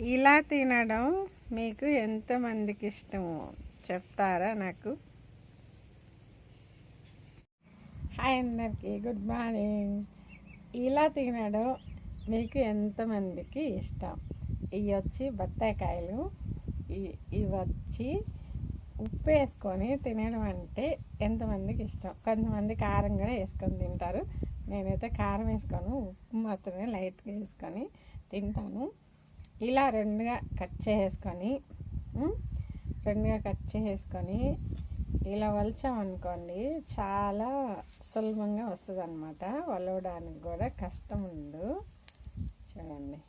ఇలా తినడం మీకు ఎంతమందికి ఇష్టమో చెప్తారా నాకు? హాయ్ అందరికీ, గుడ్ మార్నింగ్. ఇలా తినడం మీకు ఎంతమందికి ఇష్టం? ఇవి వచ్చి బత్తాయికాయలు, ఇవి వచ్చి ఉప్పు వేసుకొని తినడం అంటే ఎంతమందికి ఇష్టం? కొంతమంది కారం కూడా వేసుకొని తింటారు. నేనైతే కారం వేసుకొని ఉప్పు మాత్రమే లైట్గా వేసుకొని తింటాను. ఇలా రెండుగా కట్ చేసుకొని ఇలా వలిచామనుకోండి, చాలా సులభంగా వస్తుంది అన్నమాట. వలవడానికి కూడా కష్టం ఉండదు. చూడండి,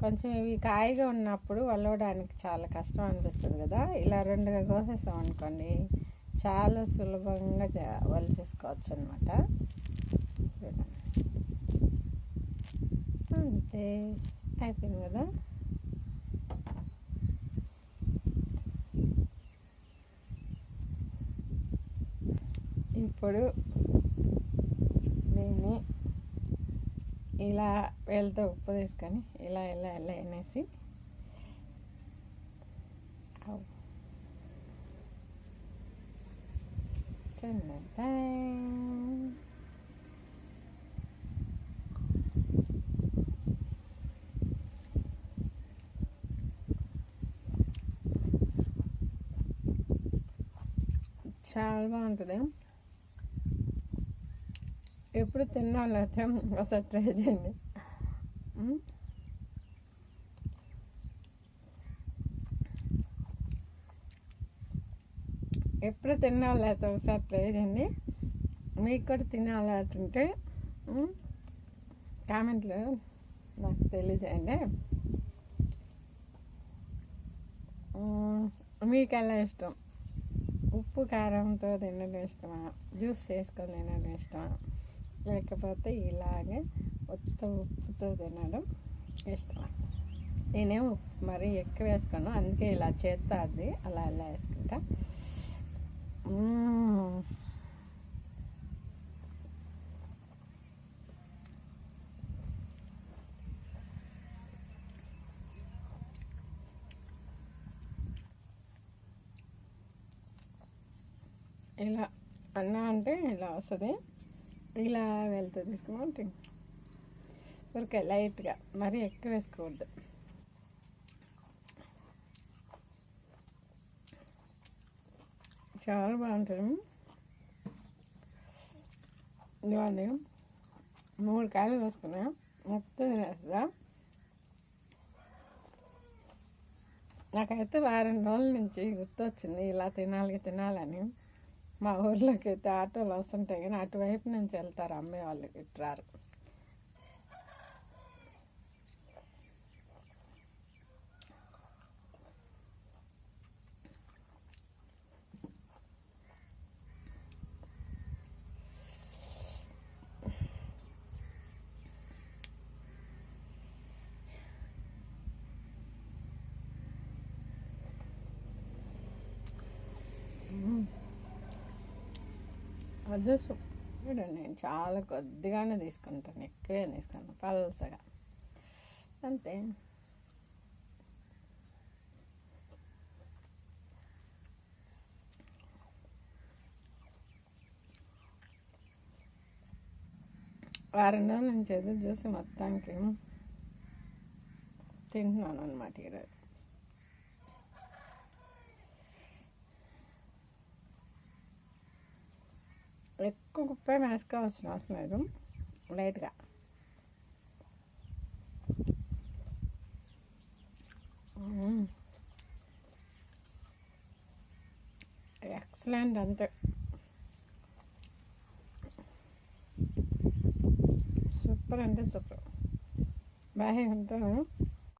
కొంచెం ఇవి కాయగా ఉన్నప్పుడు వలవడానికి చాలా కష్టం అనిపిస్తుంది కదా. ఇలా రెండుగా కోసేసాం అనుకోండి, చాలా సులభంగా వలిచేసుకోవచ్చు అనమాట. అంతే, అయిపోయింది కదా. ఇప్పుడు దీన్ని ఇలా వేలతో ఉప్పు తీసుకొని ఇలా ఇలా ఇలా అనేసి చాలా బాగుంటుంది. ఎప్పుడు తిన్న వాళ్ళైతే ఒకసారి ట్రై చేయండి. ఎప్పుడు తిన్న వాళ్ళైతే ఒకసారి ట్రై చేయండి. మీకు కూడా తినాలంటే కామెంట్లో నాకు తెలియజేయండి. మీకు ఎలా ఇష్టం? ఉప్పు కారంతో తినడం ఇష్టమా, జ్యూస్ చేసుకొని తినడం ఇష్టమా, లేకపోతే ఇలాగే ఉప్పుతో తినడం ఇష్టమా? నేనేం ఉప్పు మరీ ఎక్కువ వేసుకోను, అందుకే ఇలా చేస్తా, అది అలా అలా వేసుకుంటా. ఇలా అన్నా అంటే ఇలా వస్తుంది. ఇలా వెళ్తుంది తీసుకుంటే ఊరికే లైట్గా, మరీ ఎక్కువ వేసుకోవద్దు. చాలా బాగుంటుంది. ఇవ్వండి, 3 కాయలు వేసుకున్నా, మొత్తం తినేస్తా. నాకైతే వారం రోజుల నుంచి గుర్తొచ్చింది ఇలా తినాలని. మా ఊర్లోకి అయితే ఆటోలు వస్తుంటాయి, కానీ అటువైపు నుంచి వెళ్తారు అమ్మే వాళ్ళు, ఇట్రారు. అదే చూడండి, నేను చాలా కొద్దిగానే తీసుకుంటాను, ఎక్కువే తీసుకుంటాను, పల్సగా అంతే. వారం రోజుల నుంచి ఎదురు చూసి మొత్తానికి తింటున్నాను అన్నమాట ఈరోజు. ఎక్కువ ఉప్పు వేసుకోవాల్సిన అవసరం లేదు, లైట్గా. ఎక్సలెంట్, అంతే, సూపర్ అంటే సూపర్. బాయ్, ఉంటాను.